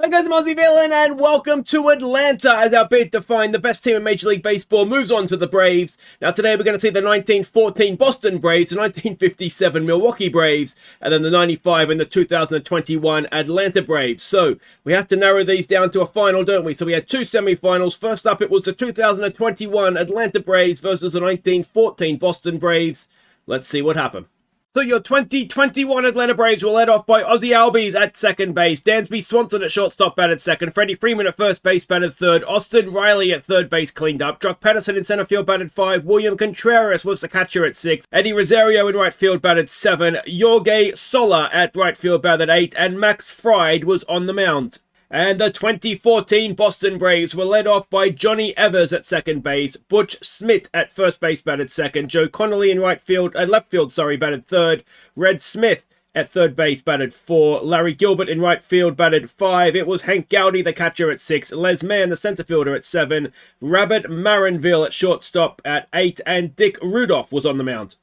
Hi guys, I'm Aussie Villain and welcome to Atlanta as our bid to find the best team in Major League Baseball moves on to the Braves. Now today we're going to see the 1914 Boston Braves, the 1957 Milwaukee Braves, and then the 95 and the 2021 Atlanta Braves. So we have to narrow these down to a final, don't we? So we had two semifinals. First up it was the 2021 Atlanta Braves versus the 1914 Boston Braves. Let's see what happened. So your 2021 Atlanta Braves were led off by Ozzie Albies at second base, Dansby Swanson at shortstop batted second, Freddie Freeman at first base batted third, Austin Riley at third base cleaned up, Jock Pederson in center field batted 5, William Contreras was the catcher at 6, Eddie Rosario in right field batted 7, Jorge Soler at right field batted 8, and Max Fried was on the mound. And the 2014 Boston Braves were led off by Johnny Evers at second base, Butch Smith at first base batted second, Joe Connolly in left field batted third, Red Smith at third base batted 4, Larry Gilbert in right field batted 5, it was Hank Gowdy the catcher at 6, Les Mann the center fielder at 7, Rabbit Marinville at shortstop at 8, and Dick Rudolph was on the mound.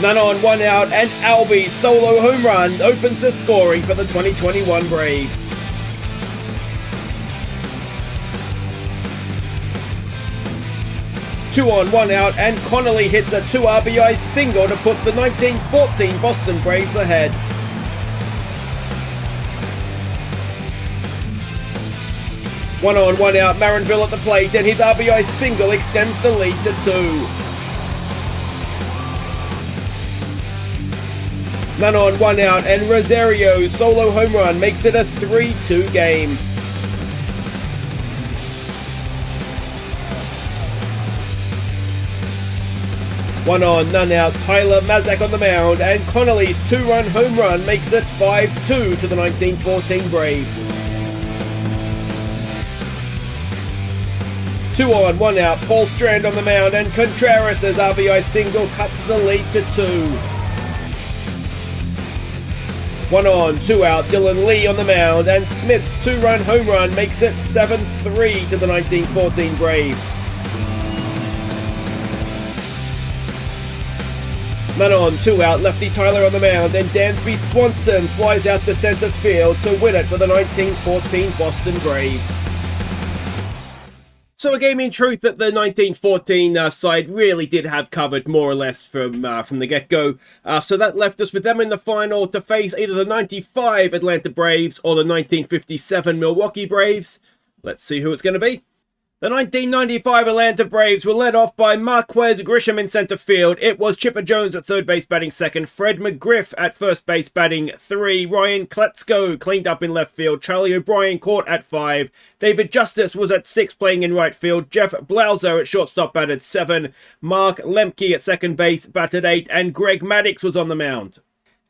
None on, one out, and Albies' solo home run opens the scoring for the 2021 Braves. Two on, one out, and Connolly hits a 2 RBI single to put the 1914 Boston Braves ahead. One on, one out, Marinville at the plate, and his RBI single extends the lead to 2. None on, one out, and Rosario's solo home run makes it a 3-2 game. One on, none out, Tyler Mazak on the mound, and Connolly's 2-run home run makes it 5-2 to the 1914 Braves. 2 on, 1 out, Paul Strand on the mound, and Contreras' RBI single cuts the lead to 2. 1 on, 2 out, Dylan Lee on the mound, and Smith's 2-run home run makes it 7-3 to the 1914 Braves. None on, 2 out, lefty Tyler on the mound, and Dansby Swanson flies out to center field to win it for the 1914 Boston Braves. So a game in truth that the 1914 side really did have covered more or less from the get-go. So that left us with them in the final to face either the 95 Atlanta Braves or the 1957 Milwaukee Braves. Let's see who it's going to be. The 1995 Atlanta Braves were led off by Marquez Grisham in center field. It was Chipper Jones at third base batting second, Fred McGriff at first base batting 3, Ryan Kletzko cleaned up in left field, Charlie O'Brien caught at 5, David Justice was at 6 playing in right field, Jeff Blauser at shortstop batted 7, Mark Lemke at second base batted 8, and Greg Maddux was on the mound.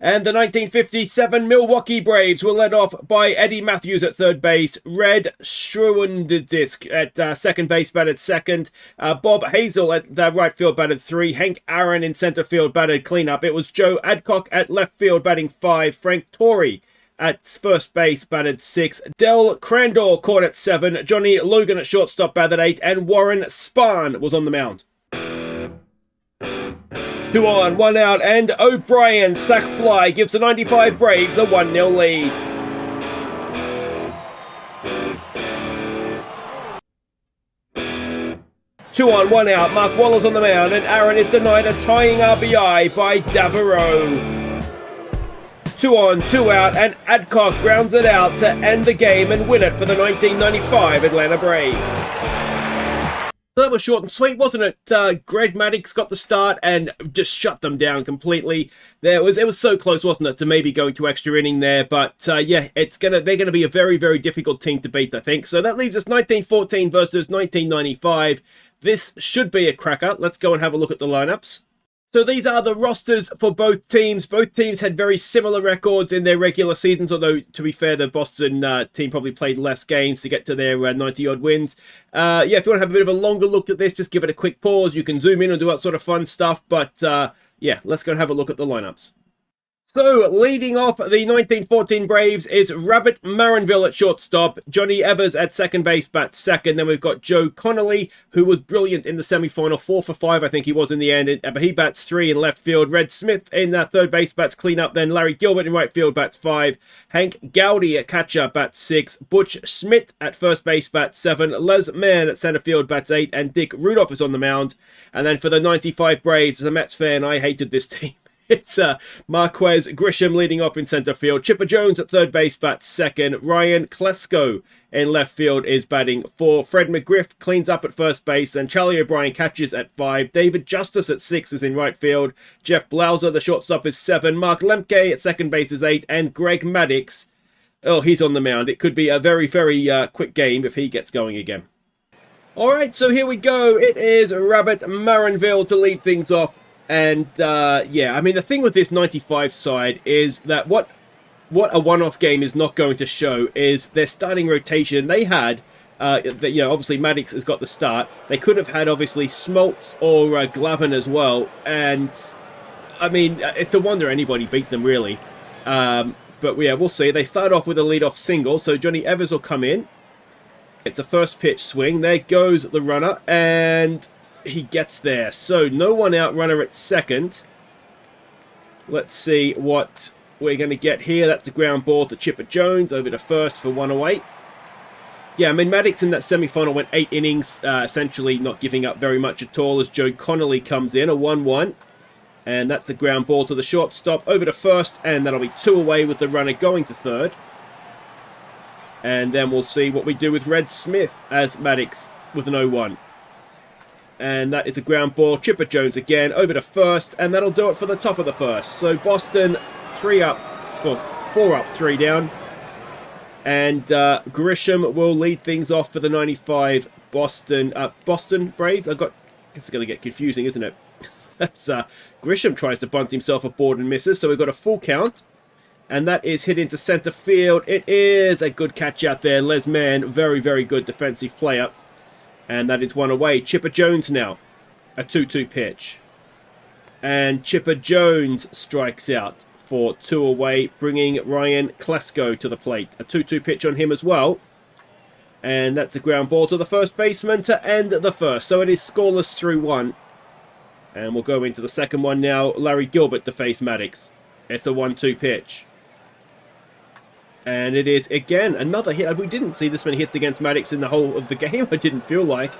And the 1957 Milwaukee Braves were led off by Eddie Matthews at third base, Red Schruendisk at second base batted second, Bob Hazel at right field batted 3, Hank Aaron in center field batted cleanup. It was Joe Adcock at left field batting 5, Frank Torrey at first base batted 6, Del Crandall caught at 7, Johnny Logan at shortstop batted 8, and Warren Spahn was on the mound. 2 on, 1 out, and O'Brien's sac fly gives the 95 Braves a 1-0 lead. Two on, 1 out, Mark Waller's on the mound, and Aaron is denied a tying RBI by Davereau. 2 on, 2 out, and Adcock grounds it out to end the game and win it for the 1995 Atlanta Braves. So that was short and sweet, wasn't it? Greg Maddux got the start and just shut them down completely. It was so close, wasn't it, to maybe going to extra inning there. But yeah, they're gonna be a very, very difficult team to beat, I think. So that leaves us 1914 versus 1995. This should be a cracker. Let's go and have a look at the lineups. So these are the rosters for both teams. Both teams had very similar records in their regular seasons, although, to be fair, the Boston team probably played less games to get to their 90-odd wins. Yeah, if you want to have a bit of a longer look at this, just give it a quick pause. You can zoom in and do that sort of fun stuff. But yeah, let's go and have a look at the lineups. So, leading off the 1914 Braves is Rabbit Marinville at shortstop, Johnny Evers at second base bats second. Then we've got Joe Connolly, who was brilliant in the semi-final, 4 for 5 I think he was in the end, but he bats 3 in left field. Red Smith in third base bats clean up. Then Larry Gilbert in right field bats 5, Hank Gowdy at catcher bats 6, Butch Schmidt at first base bats 7, Les Mann at center field bats 8, and Dick Rudolph is on the mound. And then for the 95 Braves, as a Mets fan, I hated this team. It's Marquez Grisham leading off in center field. Chipper Jones at third base bats second. Ryan Klesko in left field is batting 4. Fred McGriff cleans up at first base. And Charlie O'Brien catches at 5. David Justice at 6 is in right field. Jeff Blauser, the shortstop, is 7. Mark Lemke at second base is 8. And Greg Maddux, oh, he's on the mound. It could be a very, very quick game if he gets going again. All right, so here we go. It is Rabbit Marinville to lead things off. And, yeah, I mean, the thing with this 95 side is that what a one-off game is not going to show is their starting rotation. They had, you know, obviously Maddux has got the start. They could have had, obviously, Smoltz or Glavin as well. And, I mean, it's a wonder anybody beat them, really. But, yeah, we'll see. They start off with a leadoff single, so Johnny Evers will come in. It's a first pitch swing. There goes the runner, and he gets there. So no one out, runner at second. Let's see what we're going to get here. That's a ground ball to Chipper Jones over to first for 1 away. Yeah, I mean, Maddux in that semi-final went 8 innings, essentially not giving up very much at all as Joe Connolly comes in, a 1-1. And that's a ground ball to the shortstop over to first, and that'll be 2 away with the runner going to third. And then we'll see what we do with Red Smith as Maddux with an 0-1. And that is a ground ball. Chipper Jones again over to first, and that'll do it for the top of the first. So Boston 4 up, 3 down. And Grisham will lead things off for the 95 Boston Braves. It's going to get confusing, isn't it? That's Grisham tries to bunt himself aboard and misses, so we've got a full count. And that is hit into center field. It is a good catch out there. Les Mann, very, very good defensive player. And that is 1 away. Chipper Jones now. A 2-2 pitch. And Chipper Jones strikes out for 2 away, bringing Ryan Klesko to the plate. A 2-2 pitch on him as well. And that's a ground ball to the first baseman to end the first. So it is scoreless through 1. And we'll go into the second one now. Larry Gilbert to face Maddux. It's a 1-2 pitch. And it is, again, another hit. We didn't see this many hits against Maddux in the whole of the game, I didn't feel like,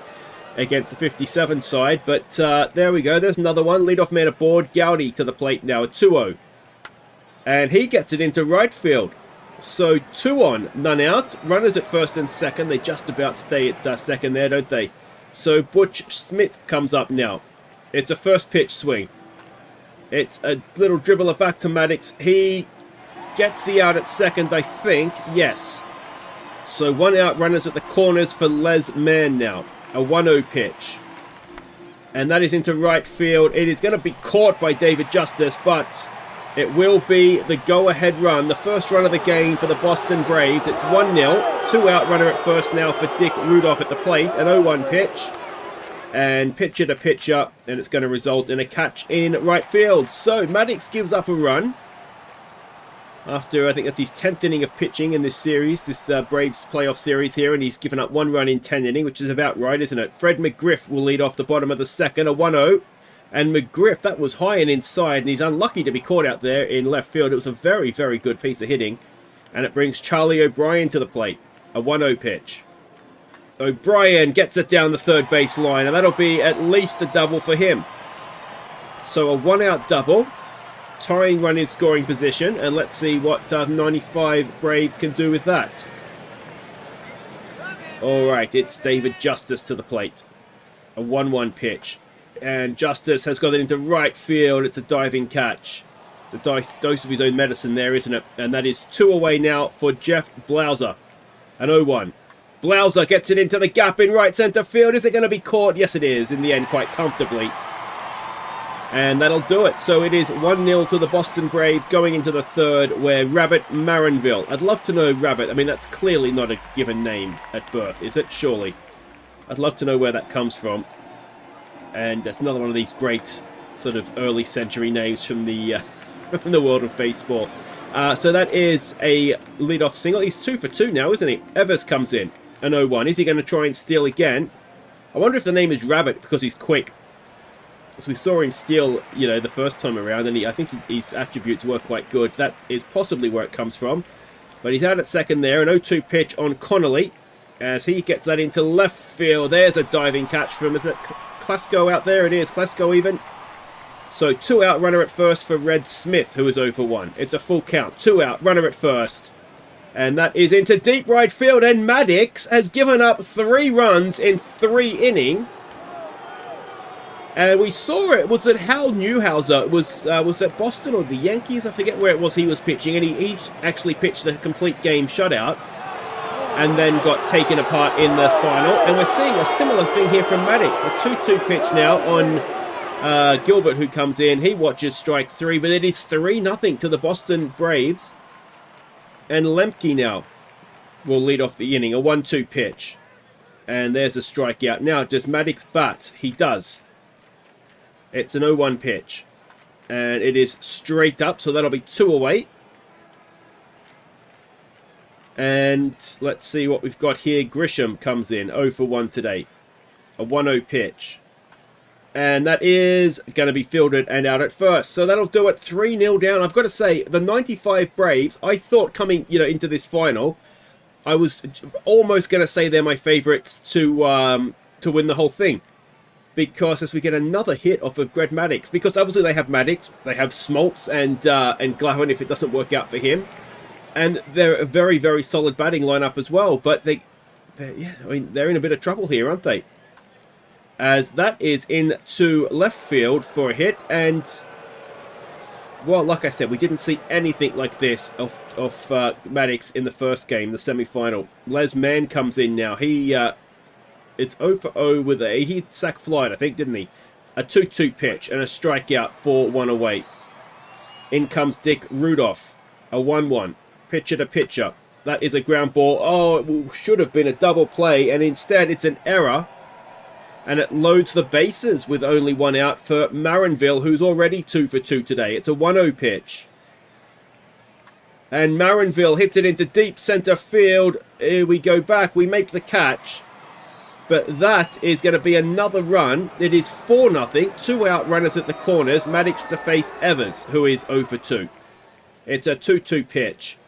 against the 57 side. But there we go. There's another one. Leadoff man aboard. Gowdy to the plate now, a 2-0. And he gets it into right field. So 2 on, none out. Runners at first and second. They just about stay at second there, don't they? So Butch Smith comes up now. It's a first pitch swing. It's a little dribbler back to Maddux. He gets the out at second, I think. Yes. So 1 out, runners at the corners for Les Mann now. A 1-0 pitch. And that is into right field. It is going to be caught by David Justice, but it will be the go-ahead run. The first run of the game for the Boston Braves. It's 1-0. 2 out, runner at first now for Dick Rudolph at the plate. An 0-1 pitch. And pitcher to pitcher. And it's going to result in a catch in right field. So Maddux gives up a run. After, I think that's his 10th inning of pitching in this series, this Braves playoff series here, and he's given up 1 run in 10 innings, which is about right, isn't it? Fred McGriff will lead off the bottom of the second, a 1-0. And McGriff, that was high and inside, and he's unlucky to be caught out there in left field. It was a very, very good piece of hitting. And it brings Charlie O'Brien to the plate, a 1-0 pitch. O'Brien gets it down the third base line, and that'll be at least a double for him. So a 1-out double. Tying run in scoring position, and let's see what 95 Braves can do with that. Alright, it's David Justice to the plate. A 1-1 pitch. And Justice has got it into right field. It's a diving catch. It's a dose of his own medicine there, isn't it? And that is 2 away now for Jeff Blauser. An 0-1. Blauser gets it into the gap in right center field. Is it going to be caught? Yes, it is, in the end, quite comfortably. And that'll do it. So it is 1-0 to the Boston Braves going into the third, where Rabbit Marinville. I'd love to know Rabbit. I mean, that's clearly not a given name at birth, is it? Surely. I'd love to know where that comes from. And that's another one of these great sort of early century names from the in the world of baseball. So that is a leadoff single. He's 2 for 2 now, isn't he? Evers comes in, an 0-1. Is he going to try and steal again? I wonder if the name is Rabbit because he's quick. So we saw him steal, you know, the first time around, and I think his attributes were quite good. That is possibly where it comes from. But he's out at second there. An 0-2 pitch on Connolly as he gets that into left field. There's a diving catch from, is it Klesko out there? It is Klesko even. So 2 out, runner at first for Red Smith, who is 0 for 1. It's a full count. 2 out, runner at first. And that is into deep right field. And Maddox has given up 3 runs in 3 innings. And we saw it. Was it Hal Newhouser? It was it Boston or the Yankees? I forget where it was he was pitching. And he actually pitched the complete game shutout. And then got taken apart in the final. And we're seeing a similar thing here from Maddox. A 2-2 pitch now on Gilbert, who comes in. He watches strike 3. But it is 3-0 to the Boston Braves. And Lemke now will lead off the inning. A 1-2 pitch. And there's a strikeout. Now, does Maddox bat? He does. It's an 0-1 pitch. And it is straight up, so that'll be 2 away. And let's see what we've got here. Grisham comes in, 0 for 1 today. A 1-0 pitch. And that is going to be fielded and out at first. So that'll do it, 3-0 down. I've got to say, the 95 Braves, I thought coming, you know, into this final, I was almost going to say they're my favourites to win the whole thing. Because as we get another hit off of Greg Maddux, because obviously they have Maddox, they have Smoltz and Glavin if it doesn't work out for him, and they're a very, very solid batting lineup as well. But they're in a bit of trouble here, aren't they? As that is into left field for a hit, and well, like I said, we didn't see anything like this of Maddox in the first game, the semi-final. Les Mann comes in now. It's 0 for 0 with he sack flied, I think, didn't he? A 2-2 pitch and a strikeout for 1 away. In comes Dick Rudolph. A 1-1. Pitcher to pitcher. That is a ground ball. Oh, it should have been a double play, and instead it's an error. And it loads the bases with only 1 out for Marinville, who's already 2 for 2 today. It's a 1-0 pitch. And Marinville hits it into deep center field. Here we go back. We make the catch. But that is going to be another run. It is 4-0. 2 out runners at the corners. Maddox to face Evers, who is 0 for 2. It's a 2-2 pitch.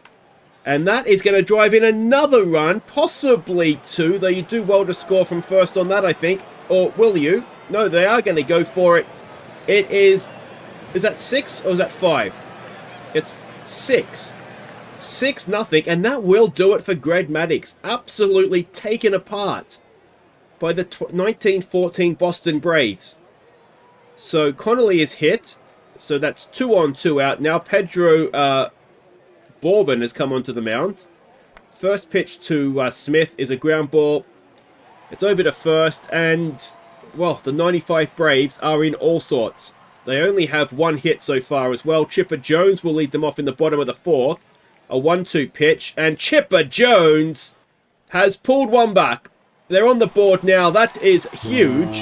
And that is going to drive in another run, possibly 2, though you do well to score from first on that, I think. Or will you? No, they are going to go for it. It is that 6 or is that 5? It's 6. 6-0, and that will do it for Greg Maddux. Absolutely taken apart by the 1914 Boston Braves. So Connolly is hit. So that's 2 on, 2 out. Now Pedro Bourbon has come onto the mound. First pitch to Smith is a ground ball. It's over to first. And, well, the 95 Braves are in all sorts. They only have 1 hit so far as well. Chipper Jones will lead them off in the bottom of the 4th. A 1-2 pitch. And Chipper Jones has pulled one back. They're on the board now. That is huge.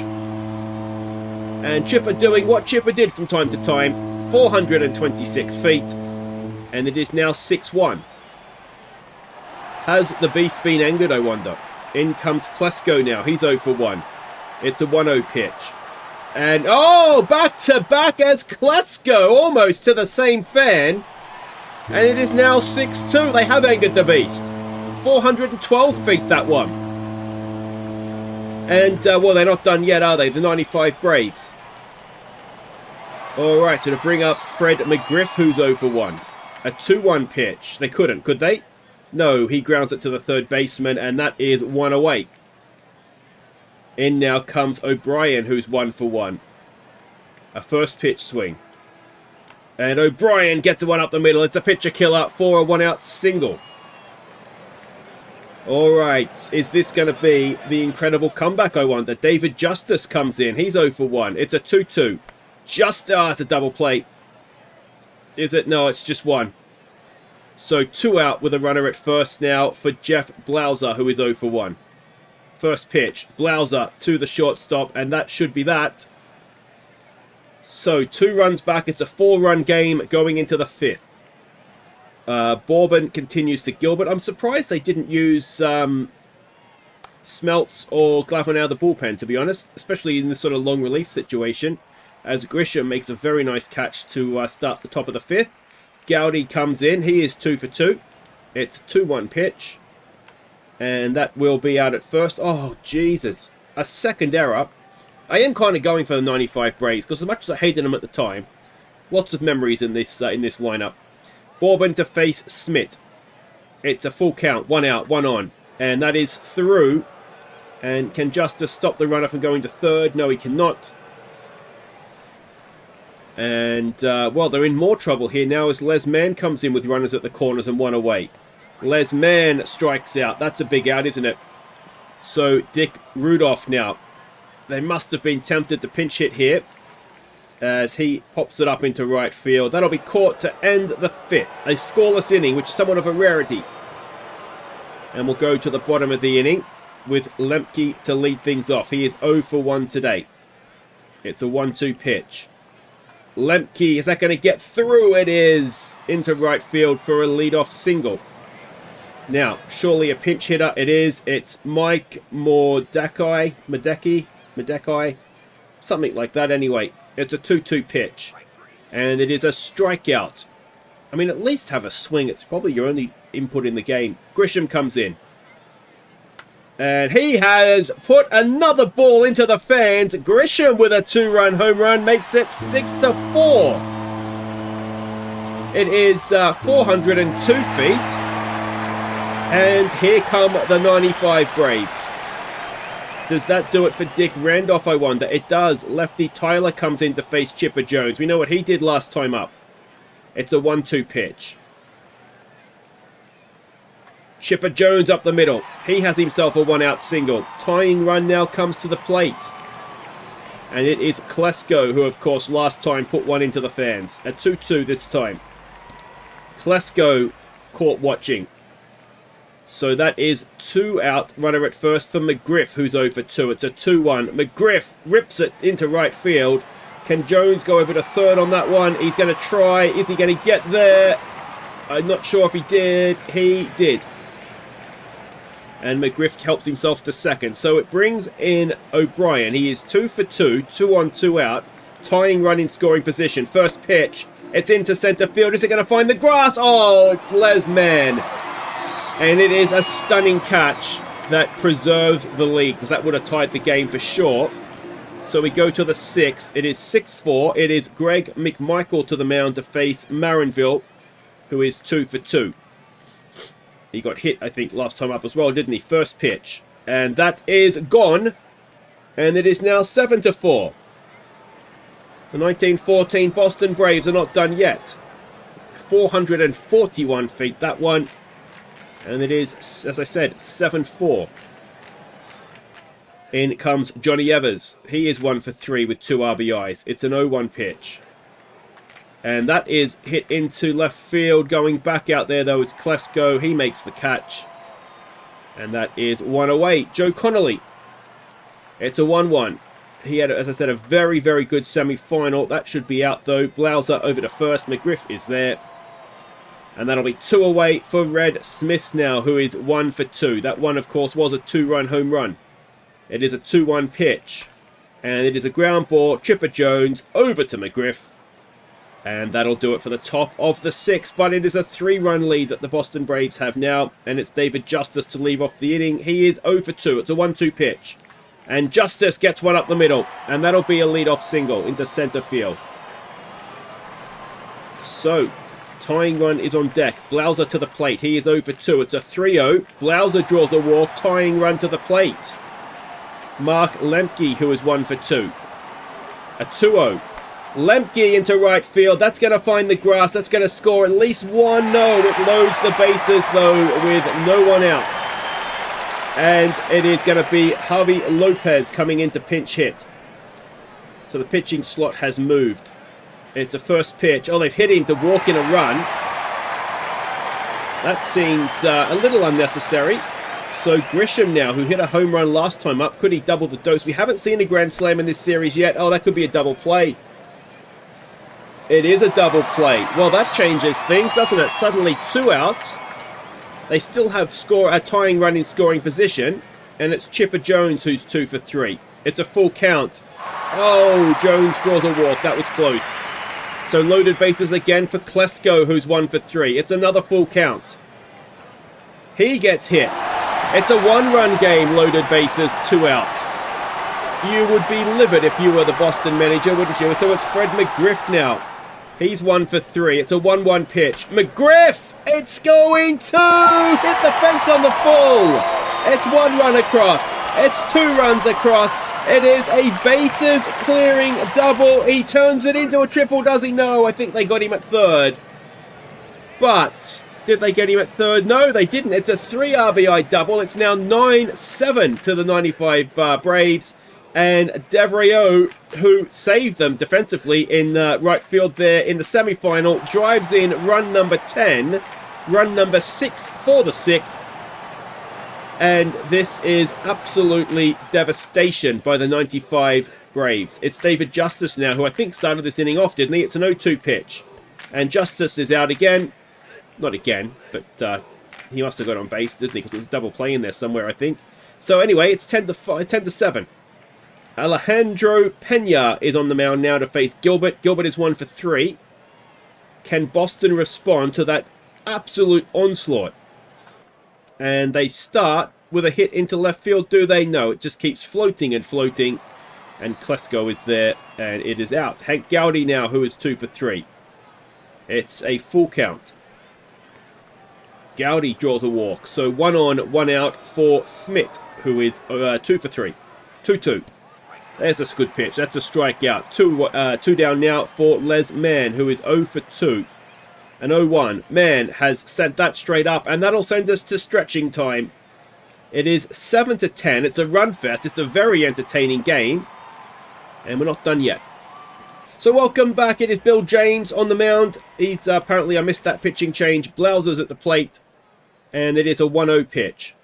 And Chipper doing what Chipper did from time to time. 426 feet. And it is now 6-1. Has the Beast been angered, I wonder? In comes Klesko now. He's 0 for 1. It's a 1-0 pitch. And, oh, back-to-back as Klesko. Almost to the same fan. And it is now 6-2. They have angered the Beast. 412 feet, that one. And, well, they're not done yet, are they? The 95 Braves. Alright, so to bring up Fred McGriff, who's 0 for 1. A 2-1 pitch. They couldn't, could they? No, he grounds it to the third baseman, and that is 1 away. In now comes O'Brien, who's 1 for 1. A first pitch swing. And O'Brien gets one up the middle. It's a pitcher killer for a 1-out single. Alright, is this going to be the incredible comeback, I wonder? David Justice comes in. He's 0 for 1. It's a 2-2. It's a double play. Is it? No, it's just 1. So 2 out with a runner at first now for Jeff Blauser, who is 0 for 1. First pitch. Blauser to the shortstop, and that should be that. So 2 runs back. It's a 4-run game going into the 5th. Bourbon continues to Gilbert. I'm surprised they didn't use Smeltz or Glavin out of the bullpen, to be honest, especially in this sort of long relief situation, as Grisham makes a very nice catch to start the top of the 5th. Gowdy comes in. He is 2 for 2. It's a 2-1 pitch, and that will be out at first. Oh, Jesus. A second error. I am kind of going for the 95 Braves, because as much as I hated them at the time, lots of memories in this lineup. Bourbon to face Smith. It's a full count. 1 out, 1 on. And that is through. And can Justice stop the runner from going to third? No, he cannot. And, well, they're in more trouble here now as Les Mann comes in with runners at the corners and 1 away. Les Mann strikes out. That's a big out, isn't it? So, Dick Rudolph now. They must have been tempted to pinch hit here, as he pops it up into right field. That'll be caught to end the 5th. A scoreless inning, which is somewhat of a rarity. And we'll go to the bottom of the inning with Lemke to lead things off. He is 0 for 1 today. It's a 1-2 pitch. Lemke, is that going to get through? It is into right field for a leadoff single. Now, surely a pinch hitter. It is. It's Mike Mordecai, something like that anyway. It's a 2-2 pitch. And it is a strikeout. I mean, at least have a swing. It's probably your only input in the game. Grisham comes in. And he has put another ball into the fans. Grisham with a 2-run home run makes it 6-4. It is 402 feet. And here come the 95 Braves. Does that do it for Dick Randolph, I wonder? It does. Lefty Tyler comes in to face Chipper Jones. We know what he did last time up. It's a 1-2 pitch. Chipper Jones up the middle. He has himself a 1-out single. Tying run now comes to the plate. And it is Klesko, who of course last time put one into the fans. A 2-2 this time. Klesko caught watching. So that is 2 out. Runner at first for McGriff, who's 0 for 2. It's a 2-1. McGriff rips it into right field. Can Jones go over to third on that one? He's going to try. Is he going to get there? I'm not sure if he did. He did. And McGriff helps himself to second. So it brings in O'Brien. He is 2 for 2. 2 on, 2 out. Tying run in scoring position. First pitch. It's into center field. Is it going to find the grass? Oh, it's Les Mann. And it is a stunning catch that preserves the lead, because that would have tied the game for sure. So we go to the 6th. It is 6-4. It is Greg McMichael to the mound to face Marinville, who is 2 for 2. He got hit, I think, last time up as well, didn't he? First pitch. And that is gone. And it is now 7-4. The 1914 Boston Braves are not done yet. 441 feet, that one. And it is, as I said, 7-4. In comes Johnny Evers. He is 1 for 3 with 2 RBIs. It's an 0-1 pitch. And that is hit into left field. Going back out there, though, is Klesko. He makes the catch. And that is 1 away. Joe Connolly. It's a 1-1. He had, as I said, a very, very good semi-final. That should be out, though. Blauser over to first. McGriff is there. And that'll be 2 away for Red Smith now, who is 1 for 2. That one, of course, was a 2-run home run. It is a 2-1 pitch. And it is a ground ball. Chipper Jones over to McGriff. And that'll do it for the top of the 6th. But it is a 3-run lead that the Boston Braves have now. And it's David Justice to leave off the inning. He is 0 for 2. It's a 1-2 pitch. And Justice gets one up the middle. And that'll be a leadoff single into center field. So, tying run is on deck. Blauser to the plate. He is 0 for 2. It's a 3-0. Blauser draws a walk. Tying run to the plate. Mark Lemke, who is 1 for 2. A 2-0. Lemke into right field. That's going to find the grass. That's going to score at least one. No, it loads the bases, though, with no one out. And it is going to be Javi Lopez coming in to pinch hit. So the pitching slot has moved. It's a first pitch. Oh, they've hit him to walk in a run. That seems a little unnecessary. So Grisham now, who hit a home run last time up, could he double the dose? We haven't seen a grand slam in this series yet. Oh, that could be a double play. It is a double play. Well, that changes things, doesn't it? Suddenly 2 out. They still have a tying run in scoring position. And it's Chipper Jones who's 2 for 3. It's a full count. Oh, Jones draws a walk. That was close. So loaded bases again for Klesko, who's 1 for 3. It's another full count. He gets hit. It's a 1-run game, loaded bases, 2 out. You would be livid if you were the Boston manager, wouldn't you? So it's Fred McGriff now. He's 1 for 3. It's a 1-1 pitch. McGriff! It's going to hit the fence on the full. It's 1 run across. It's 2 runs across. It is a bases clearing double. He turns it into a triple, does he? No, I think they got him at third. But did they get him at third? No, they didn't. It's a 3 RBI double. It's now 9-7 to the 95 Braves. And Devereaux, who saved them defensively in right field there in the semi-final, drives in run number 10, run number 6 for the 6th. And this is absolutely devastation by the 95 Braves. It's David Justice now, who I think started this inning off, didn't he? It's an 0-2 pitch. And Justice is out again. Not again, but he must have got on base, didn't he? Because it was a double play in there somewhere, I think. So anyway, it's 10-7. Alejandro Pena is on the mound now to face Gilbert. Gilbert is 1 for 3. Can Boston respond to that absolute onslaught? And they start with a hit into left field. Do they? No. It just keeps floating and floating. And Klesko is there, and it is out. Hank Gowdy now, who is 2 for 3. It's a full count. Gowdy draws a walk. So 1 on, 1 out for Smith, who is 2 for 3. 2-2. There's a good pitch. That's a strikeout. 2 down now for Les Mann, who is 0 for 2. And 0-1. Mann has sent that straight up, and that'll send us to stretching time. It is 7-10. It's a run fest. It's a very entertaining game. And we're not done yet. So welcome back. It is Bill James on the mound. He's apparently, I missed that pitching change. Blauser's at the plate. And it is a 1-0 pitch.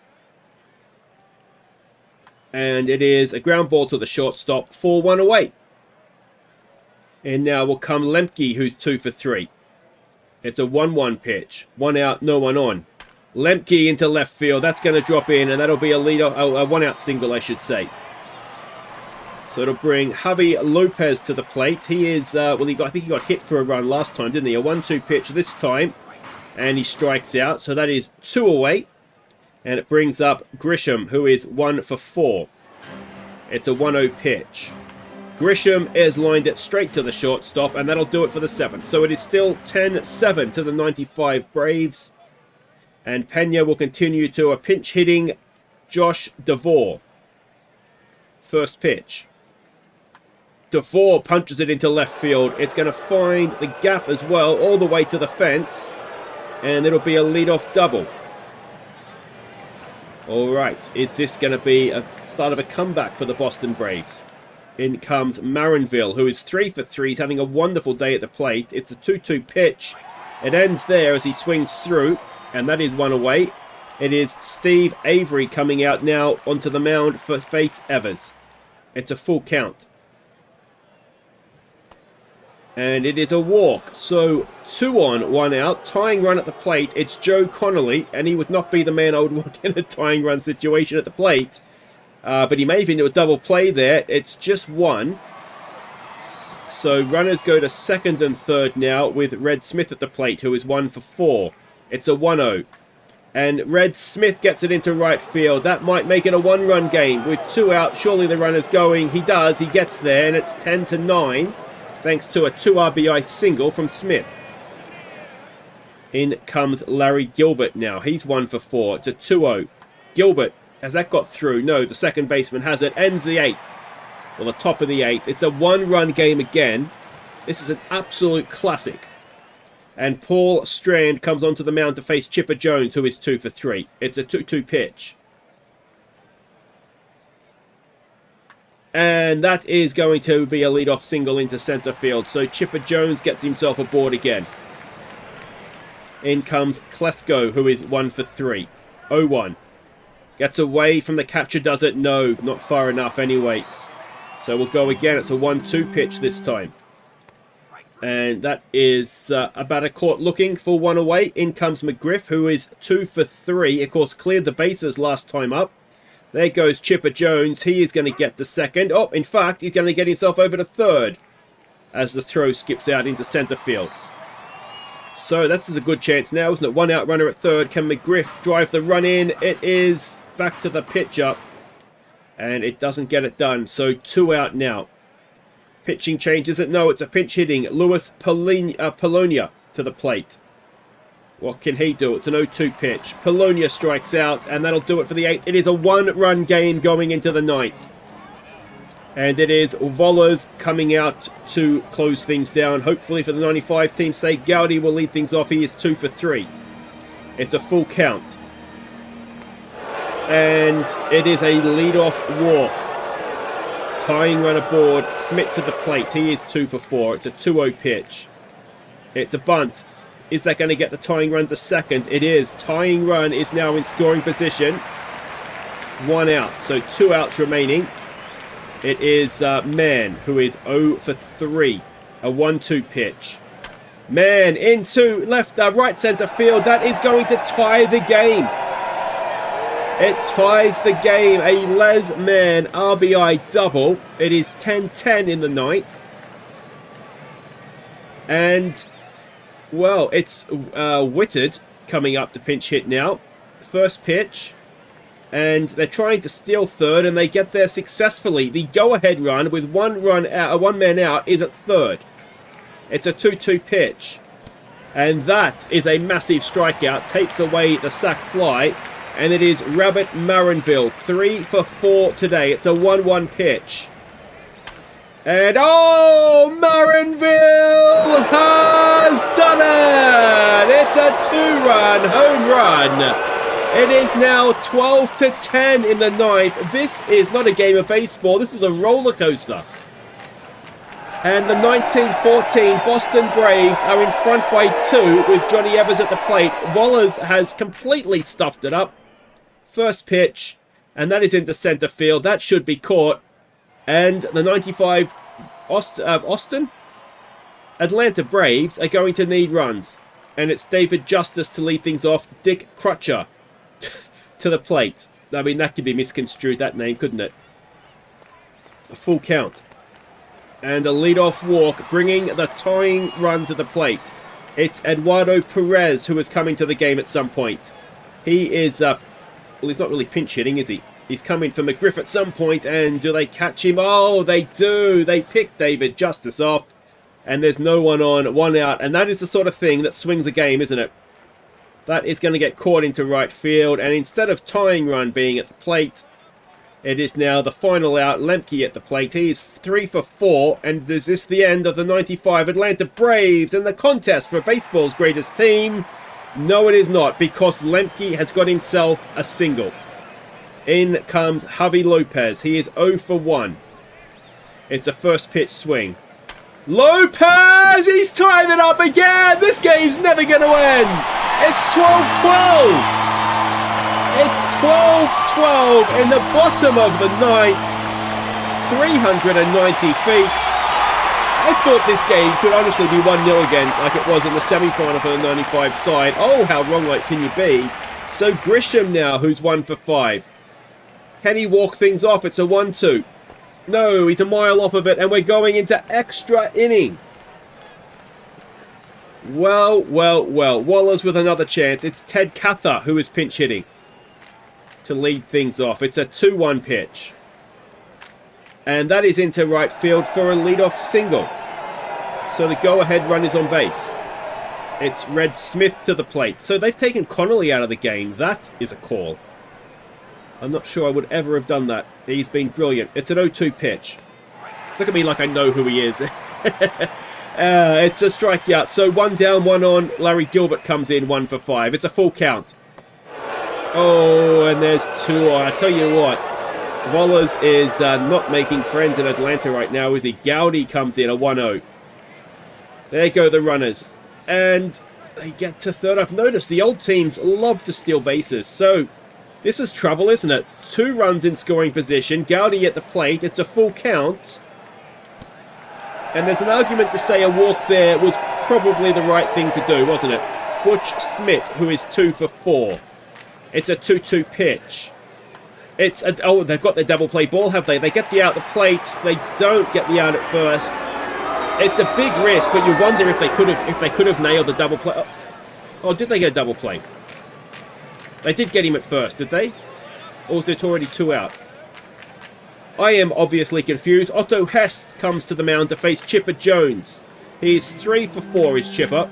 And it is a ground ball to the shortstop, 4-1 away. And now will come Lemke, who's 2 for 3. It's a 1-1 pitch. 1 out, no one on. Lemke into left field. That's going to drop in, and that'll be a lead, a 1-out single, I should say. So it'll bring Javi Lopez to the plate. He is, I think he got hit for a run last time, didn't he? A 1-2 pitch this time, and he strikes out. So that is 2 away. And it brings up Grisham, who is 1 for 4. It's a 1-0 pitch. Grisham has lined it straight to the shortstop, and that'll do it for the 7th. So it is still 10-7 to the 95 Braves. And Pena will continue to a pinch-hitting Josh DeVore. First pitch. DeVore punches it into left field. It's going to find the gap as well, all the way to the fence. And it'll be a leadoff double. All right, is this going to be a start of a comeback for the Boston Braves? In comes Marinville, who is 3 for 3. He's having a wonderful day at the plate. It's a 2-2 pitch. It ends there as he swings through, and that is 1 away. It is Steve Avery coming out now onto the mound for face Evers. It's a full count. And it is a walk. So 2 on, 1 out. Tying run at the plate. It's Joe Connolly, and he would not be the man I would want in a tying run situation at the plate. But he may even do a double play there. It's just 1. So runners go to second and third now with Red Smith at the plate, who is 1 for 4. It's a 1-0. And Red Smith gets it into right field. That might make it a 1-run game. With 2 out, surely the runner's going. He does. He gets there, and it's 10-9. Thanks to a 2 RBI single from Smith. In comes Larry Gilbert now. He's 1 for 4. It's a 2-0. Gilbert, has that got through? No, the second baseman has it. Ends the 8th. Or the top of the 8th. It's a 1-run game again. This is an absolute classic. And Paul Strand comes onto the mound to face Chipper Jones, who is 2 for 3. It's a 2-2 pitch. And that is going to be a leadoff single into center field. So Chipper Jones gets himself aboard again. In comes Klesko, who is 1 for 3. 0-1. Gets away from the catcher, does it? No, not far enough anyway. So we'll go again. It's a 1-2 pitch this time. And that is about a court looking for one away. In comes McGriff, who is 2 for 3. Of course, cleared the bases last time up. There goes Chipper Jones. He is going to get the second. Oh, in fact, he's going to get himself over to third as the throw skips out into center field. So that's a good chance now, isn't it? One out runner at third. Can McGriff drive the run in? It is back to the pitch up. And it doesn't get it done. So 2 out now. Pitching change, is it? No, it's a pinch hitting. Luis Polonia to the plate. What can he do? It's an 0-2 pitch. Polonia strikes out, and that'll do it for the 8th. It is a 1-run game going into the 9th. And it is Vollers coming out to close things down. Hopefully for the 95 team sake, Gowdy will lead things off. He is 2 for 3. It's a full count. And it is a leadoff walk. Tying run aboard. Smith to the plate. He is 2 for 4. It's a 2-0 pitch. It's a bunt. Is that going to get the tying run to second? It is. Tying run is now in scoring position. 1 out. So 2 outs remaining. It is Mann, who is 0 for 3. A 1-2 pitch. Mann into right center field. That is going to tie the game. It ties the game. A Les Mann RBI double. It is 10-10 in the 9th. And, well, it's Whitted coming up to pinch hit now. First pitch. And they're trying to steal third, and they get there successfully. The go-ahead run with one man out is at third. It's a 2-2 pitch. And that is a massive strikeout. Takes away the sac fly. And it is Rabbit Marinville. 3 for 4 today. It's a 1-1 pitch. And oh, Marinville has done it! It's a 2-run home run. It is now 12-10 in the 9th. This is not a game of baseball. This is a roller coaster. And the 1914 Boston Braves are in front by 2 with Johnny Evers at the plate. Wollers has completely stuffed it up. First pitch, and that is into center field. That should be caught. And the 95 Atlanta Braves are going to need runs. And it's David Justice to lead things off. Dick Crutcher to the plate. I mean, that could be misconstrued, that name, couldn't it? A full count. And a leadoff walk, bringing the tying run to the plate. It's Eduardo Perez who is coming to the game at some point. He is, well, he's not really pinch hitting, is he? He's coming for McGriff at some point, and do they catch him? Oh, they do. They pick David Justice off, and there's no one on, 1 out. And that is the sort of thing that swings a game, isn't it? That is going to get caught into right field, and instead of tying run being at the plate, it is now the final out. Lemke at the plate. He is 3 for 4, and is this the end of the 95 Atlanta Braves and the contest for baseball's greatest team? No, it is not, because Lemke has got himself a single. In comes Javi Lopez. He is 0 for 1. It's a first pitch swing. Lopez! He's tied it up again! This game's never going to end! It's 12-12! It's 12-12 in the bottom of the 9th. 390 feet. I thought this game could honestly be 1-0 again, like it was in the semi-final for the 95 side. Oh, how wrong can you be? So Grisham now, who's 1 for 5. Can he walk things off? It's a 1-2. No, he's a mile off of it, and we're going into extra inning. Well. Wallers with another chance. It's Ted Cather who is pinch hitting to lead things off. It's a 2-1 pitch. And that is into right field for a leadoff single. So the go-ahead run is on base. It's Red Smith to the plate. So they've taken Connolly out of the game. That is a call. I'm not sure I would ever have done that. He's been brilliant. It's an 0-2 pitch. Look at me like I know who he is. It's a strikeout. So 1 down, 1 on. Larry Gilbert comes in 1 for 5. It's a full count. Oh, and there's 2 on. I tell you what. Wollers is not making friends in Atlanta right now, is he? Gowdy comes in, a 1-0. There go the runners. And they get to third. I've noticed the old teams love to steal bases. So this is trouble, isn't it? 2 runs in scoring position. Gowdy at the plate. It's a full count. And there's an argument to say a walk there was probably the right thing to do, wasn't it? Butch Smith, who is 2 for 4. It's a 2-2 pitch. It's a, oh, they've got their double play ball, have they? They get the out the plate. They don't get the out at first. It's a big risk, but you wonder if they could have nailed the double play. Oh, did they get a double play? They did get him at first, did they? Or was it already 2 out? I am obviously confused. Otto Hess comes to the mound to face Chipper Jones. He's 3 for 4, is Chipper.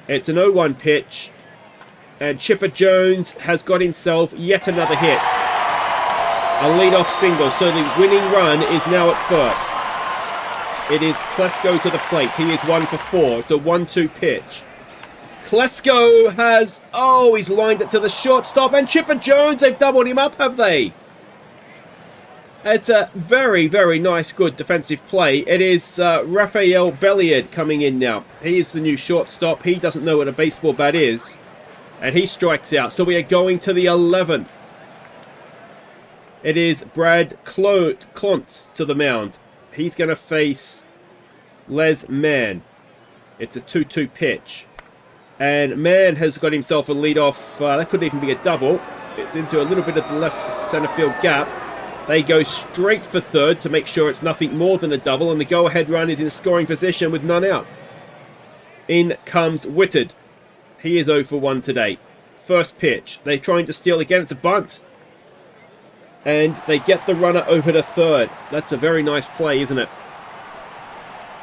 It's an 0-1 pitch. And Chipper Jones has got himself yet another hit. A leadoff single, so the winning run is now at first. It is Klesko to the plate. He is 1 for 4. It's a 1-2 pitch. Klesko has... Oh, he's lined it to the shortstop. And Chipper Jones, they've doubled him up, have they? It's a very, very nice, good defensive play. It is Rafael Belliard coming in now. He is the new shortstop. He doesn't know what a baseball bat is. And he strikes out. So we are going to the 11th. It is Brad Klontz to the mound. He's going to face Les Mann. It's a 2-2 pitch. And Mann has got himself a leadoff. That could even be a double. It's into a little bit of the left center field gap. They go straight for third to make sure it's nothing more than a double. And the go-ahead run is in scoring position with none out. In comes Whitted. He is 0 for 1 today. First pitch. They're trying to steal again. It's a bunt. And they get the runner over to third. That's a very nice play, isn't it?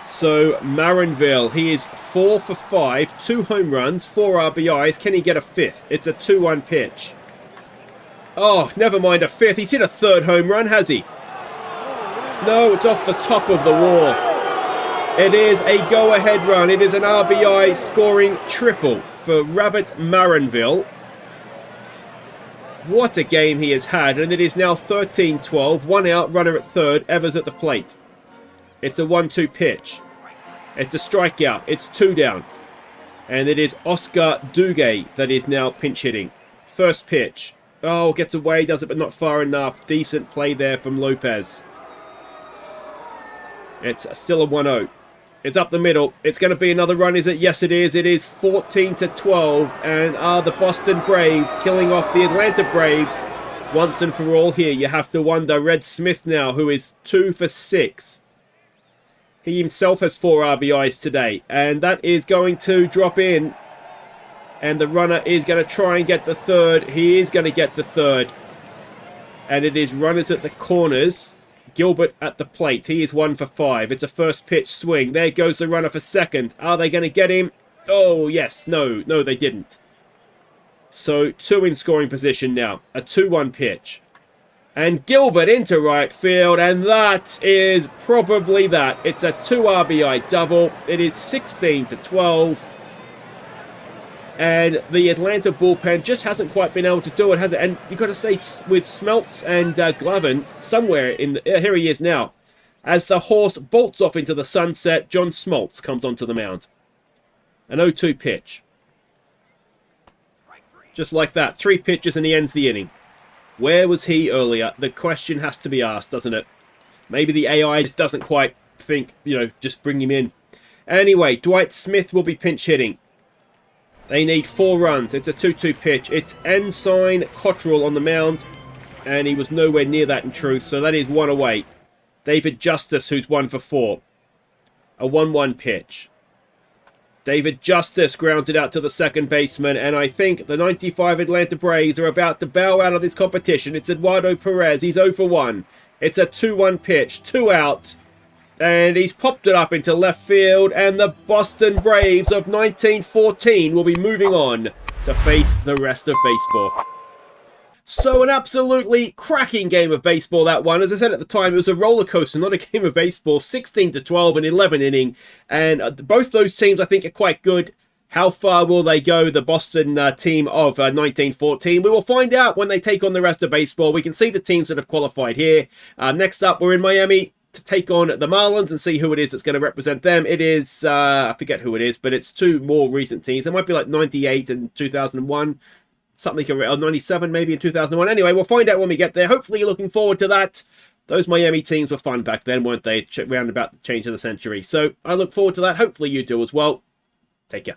So, Marinville, he is 4 for 5. 2 home runs, 4 RBIs. Can he get a fifth? It's a 2-1 pitch. Oh, never mind a fifth. He's hit a third home run, has he? No, it's off the top of the wall. It is a go-ahead run. It is an RBI scoring triple for Rabbit Marinville. What a game he has had. And it is now 13-12. 1 out, runner at third. Evers at the plate. It's a 1-2 pitch. It's a strikeout. It's 2 down. And it is Oscar Duguay that is now pinch hitting. First pitch. Oh, gets away, does it, but not far enough. Decent play there from Lopez. It's still a 1-0. It's up the middle. It's going to be another run, is it? Yes, it is. It is 14-12. And are the Boston Braves killing off the Atlanta Braves once and for all here? You have to wonder. Red Smith now, who is 2 for 6. He himself has 4 RBIs today. And that is going to drop in. And the runner is going to try and get the third. He is going to get the third. And it is runners at the corners. Gilbert at the plate. He is 1 for 5. It's a first pitch swing. There goes the runner for second. Are they going to get him? Oh, yes. No, they didn't. So 2 in scoring position now. A 2-1 pitch. And Gilbert into right field. And that is probably that. It's a 2 RBI double. It is 16-12. And the Atlanta bullpen just hasn't quite been able to do it, has it? And you've got to say, with Smeltz and Glavin, somewhere in the... here he is now. As the horse bolts off into the sunset, John Smoltz comes onto the mound. An 0-2 pitch. Just like that. 3 pitches and he ends the inning. Where was he earlier? The question has to be asked, doesn't it? Maybe the AI just doesn't quite think, just bring him in. Anyway, Dwight Smith will be pinch hitting. They need 4 runs. It's a 2-2 pitch. It's Ensign Cottrell on the mound. And he was nowhere near that in truth. So that is 1 away. David Justice, who's 1 for 4. A 1-1 pitch. David Justice grounds it out to the second baseman. And I think the 95 Atlanta Braves are about to bow out of this competition. It's Eduardo Perez. He's 0 for 1. It's a 2-1 pitch. 2 out. And he's popped it up into left field. And the Boston Braves of 1914 will be moving on to face the rest of baseball. So an absolutely cracking game of baseball, that one. As I said at the time, it was a roller coaster, not a game of baseball. 16-12 and 11 inning. And both those teams, I think, are quite good. How far will they go, the Boston team of 1914? We will find out when they take on the rest of baseball. We can see the teams that have qualified here. Next up, we're in Miami to take on the Marlins and see who it is that's going to represent them. It is, I forget who it is, but it's 2 more recent teams. It might be like 98 and 2001, something, or 97 maybe in 2001. Anyway, we'll find out when we get there. Hopefully you're looking forward to that. Those Miami teams were fun back then, weren't they? Round about the change of the century. So I look forward to that. Hopefully you do as well. Take care.